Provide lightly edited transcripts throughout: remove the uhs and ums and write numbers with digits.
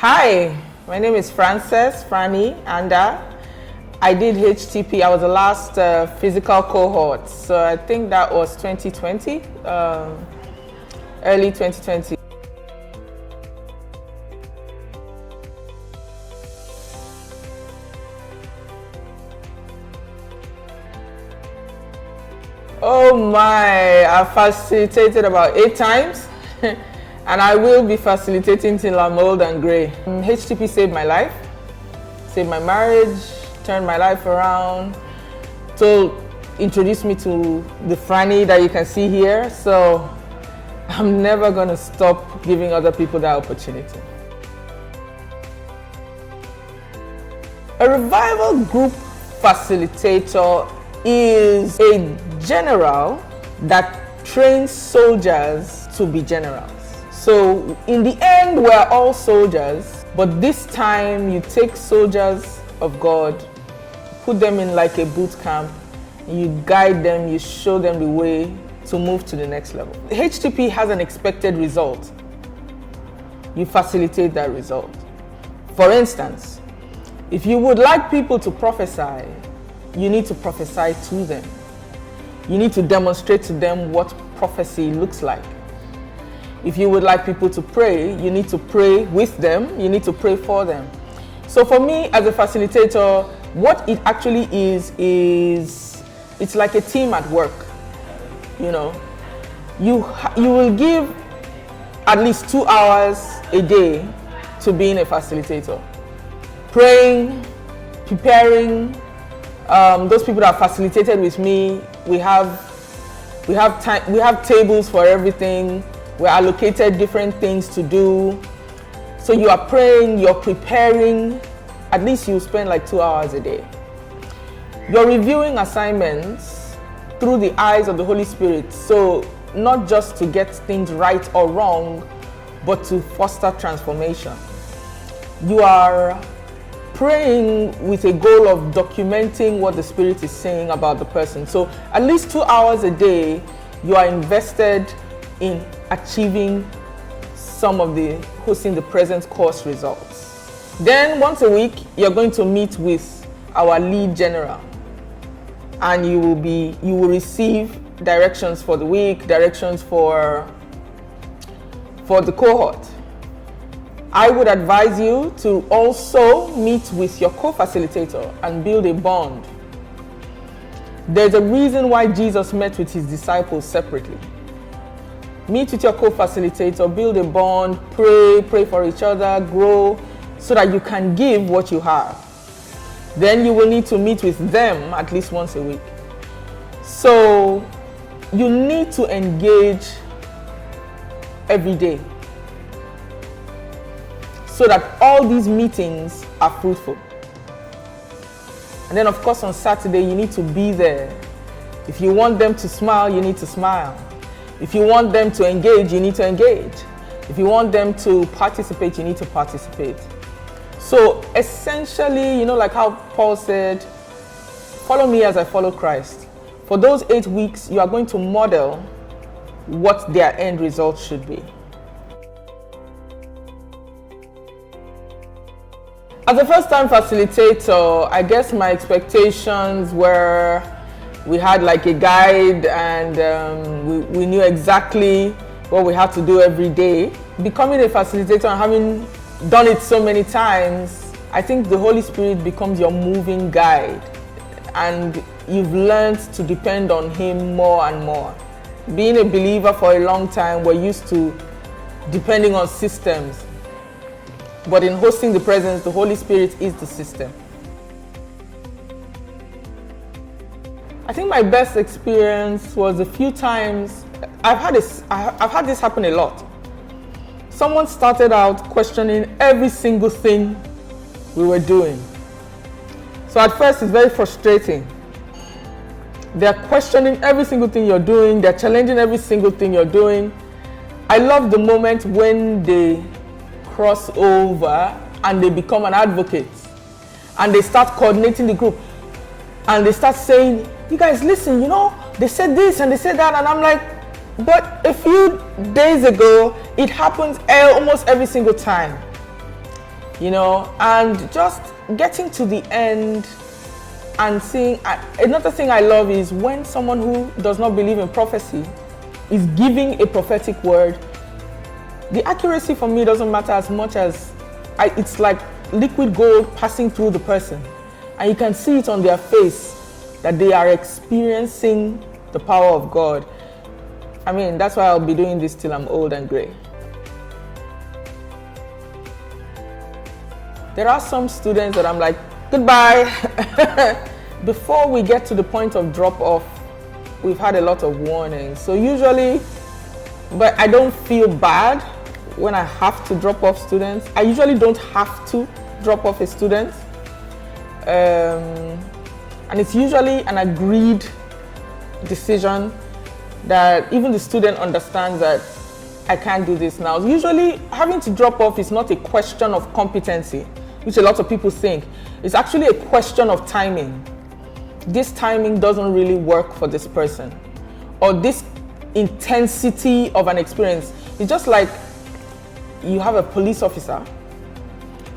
Hi, my name is Franny Andah. I did HTP. I was the last physical cohort, so I think that was 2020, early 2020. Oh my, I facilitated about 8 times. And I will be facilitating till I'm old and grey. HTP saved my life, saved my marriage, turned my life around, introduced me to the Franny that you can see here. So I'm never going to stop giving other people that opportunity. A revival group facilitator is a general that trains soldiers to be generals. So in the end, we're all soldiers, but this time you take soldiers of God, put them in like a boot camp, you guide them, you show them the way to move to the next level. HTP has an expected result. You facilitate that result. For instance, if you would like people to prophesy, you need to prophesy to them. You need to demonstrate to them what prophecy looks like. If you would like people to pray, you need to pray with them, you need to pray for them. So for me as a facilitator, what it actually is it's like a team at work. You know, you will give at least 2 hours a day to being a facilitator. Praying, preparing. Those people that facilitated with me, we have tables for everything. We're allocated different things to do. So you are praying, you're preparing, at least you spend like 2 hours a day. You're reviewing assignments through the eyes of the Holy Spirit. So not just to get things right or wrong, but to foster transformation. You are praying with a goal of documenting what the Spirit is saying about the person. So at least 2 hours a day, you are invested in achieving some of the hosting the present course results. Then once a week, you're going to meet with our lead general, and you will receive directions for the week, directions for the cohort. I would advise you to also meet with your co-facilitator and build a bond. There's a reason why Jesus met with his disciples separately. Meet with your co-facilitator, build a bond, pray for each other, grow, so that you can give what you have. Then you will need to meet with them at least once a week. So you need to engage every day so that all these meetings are fruitful. And then of course on Saturday you need to be there. If you want them to smile, you need to smile. If you want them to engage, you need to engage. If you want them to participate, you need to participate. So essentially, you know, like how Paul said, follow me as I follow Christ. For those 8 weeks, you are going to model what their end result should be. As a first-time facilitator, I guess my expectations were we had like a guide, and we knew exactly what we had to do every day. Becoming a facilitator and having done it so many times, I think the Holy Spirit becomes your moving guide, and you've learned to depend on him more and more. Being a believer for a long time, we're used to depending on systems. But in hosting the presence, the Holy Spirit is the system. I think my best experience was a few times. I've had this happen a lot. Someone started out questioning every single thing we were doing. So at first it's very frustrating. They're questioning every single thing you're doing. They're challenging every single thing you're doing. I love the moment when they cross over and they become an advocate and they start coordinating the group and they start saying, you guys listen, you know, they said this and they said that, and I'm like, but a few days ago it happens almost every single time. and just getting to the end and seeing. Another thing I love is when someone who does not believe in prophecy is giving a prophetic word. The accuracy for me doesn't matter as much as it's like liquid gold passing through the person, and you can see it on their face that they are experiencing the power of God. I mean, that's why I'll be doing this till I'm old and gray. There are some students that I'm like, goodbye. Before we get to the point of drop off, we've had a lot of warnings. So usually, but I don't feel bad when I have to drop off students. I usually don't have to drop off a student. And it's usually an agreed decision that even the student understands that I can't do this now. Usually having to drop off is not a question of competency, which a lot of people think. It's actually a question of timing. This timing doesn't really work for this person, or this intensity of an experience. It's just like you have a police officer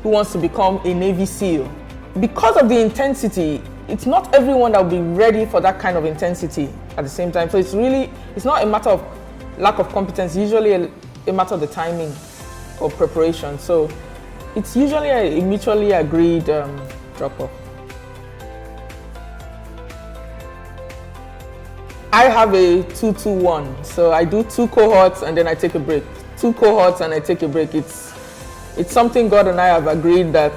who wants to become a Navy SEAL. Because of the intensity, it's not everyone that will be ready for that kind of intensity at the same time. So it's not a matter of lack of competence, usually a matter of the timing of preparation. So it's usually a mutually agreed drop-off. I have a 2-2-1, so I do 2 cohorts and then I take a break. 2 cohorts and I take a break. It's something God and I have agreed that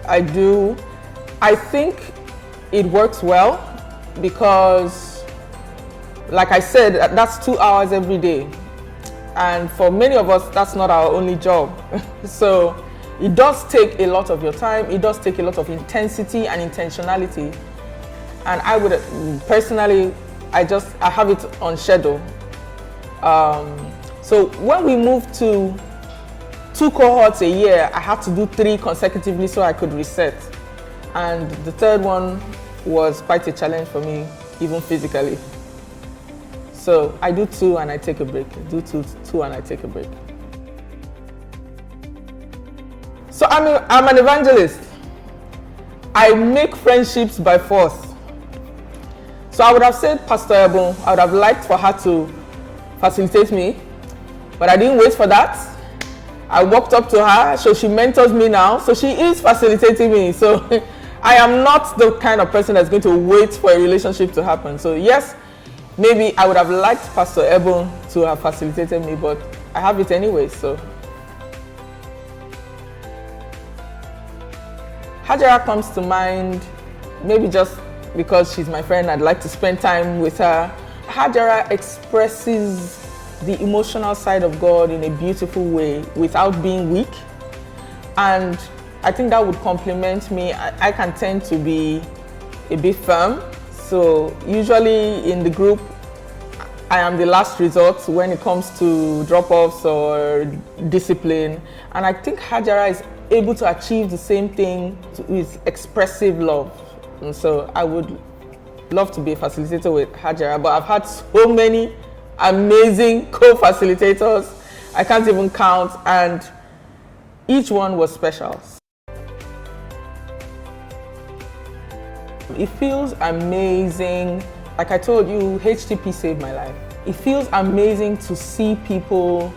I do. I think it works well because, like I said, that's 2 hours every day. And for many of us, that's not our only job. So it does take a lot of your time. It does take a lot of intensity and intentionality. And I would, personally, I have it on schedule. So when we moved to 2 cohorts a year, I had to do 3 consecutively so I could reset. And the third one was quite a challenge for me, even physically. So I do 2 and I take a break. I do 2 and I take a break. So I'm an evangelist. I make friendships by force. So I would have said Pastor Ebon, I would have liked for her to facilitate me, but I didn't wait for that. I walked up to her, so she mentors me now. So she is facilitating me. So I am not the kind of person that's going to wait for a relationship to happen. So yes, maybe I would have liked Pastor Ebon to have facilitated me, but I have it anyway, so. Hajara comes to mind, maybe just because she's my friend, I'd like to spend time with her. Hajara expresses the emotional side of God in a beautiful way without being weak. And I think that would complement me. I can tend to be a bit firm. So usually in the group, I am the last resort when it comes to drop-offs or discipline. And I think Hajara is able to achieve the same thing with expressive love. And so I would love to be a facilitator with Hajara, but I've had so many amazing co-facilitators. I can't even count, and each one was special. It feels amazing. Like I told you, HTP saved my life. It feels amazing to see people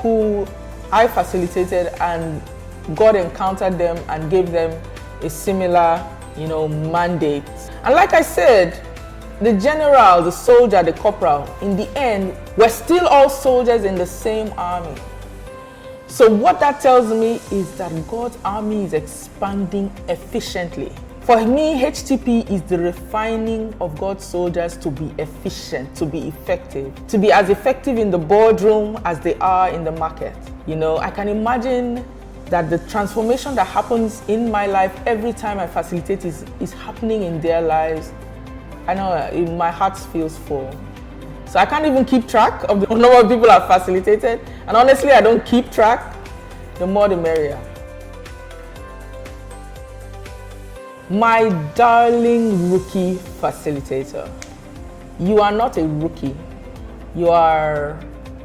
who I facilitated and God encountered them and gave them a similar, mandate. And like I said, the general, the soldier, the corporal, in the end, we're still all soldiers in the same army. So what that tells me is that God's army is expanding efficiently. For me, HTP is the refining of God's soldiers to be efficient, to be effective, to be as effective in the boardroom as they are in the market. I can imagine that the transformation that happens in my life every time I facilitate is happening in their lives. I know my heart feels full. So I can't even keep track of the number of people I've facilitated. And honestly, I don't keep track. The more the merrier. My darling rookie facilitator, you are not a rookie. You are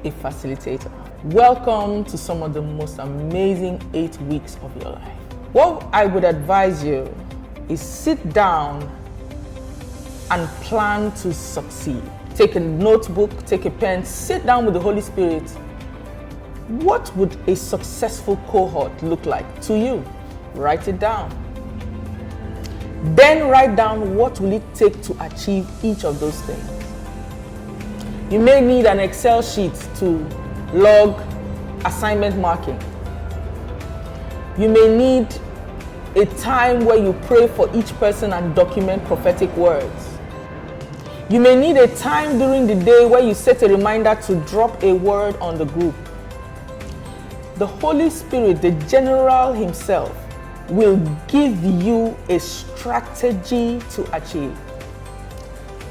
a facilitator. Welcome to some of the most amazing 8 weeks of your life. What I would advise you is sit down and plan to succeed. Take a notebook, take a pen, sit down with the Holy Spirit. What would a successful cohort look like to you? Write it down. Then write down what will it take to achieve each of those things. You may need an Excel sheet to log assignment marking. You may need a time where you pray for each person and document prophetic words. You may need a time during the day where you set a reminder to drop a word on the group. The Holy Spirit, the General himself, will give you a strategy to achieve.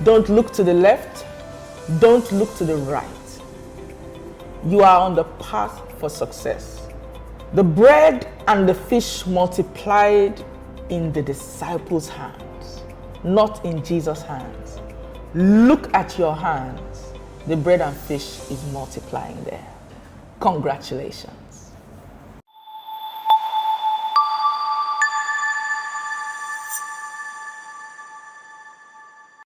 Don't look to the left. Don't look to the right. You are on the path for success. The bread and the fish multiplied in the disciples' hands, not in Jesus' hands. Look at your hands. The bread and fish is multiplying there. Congratulations.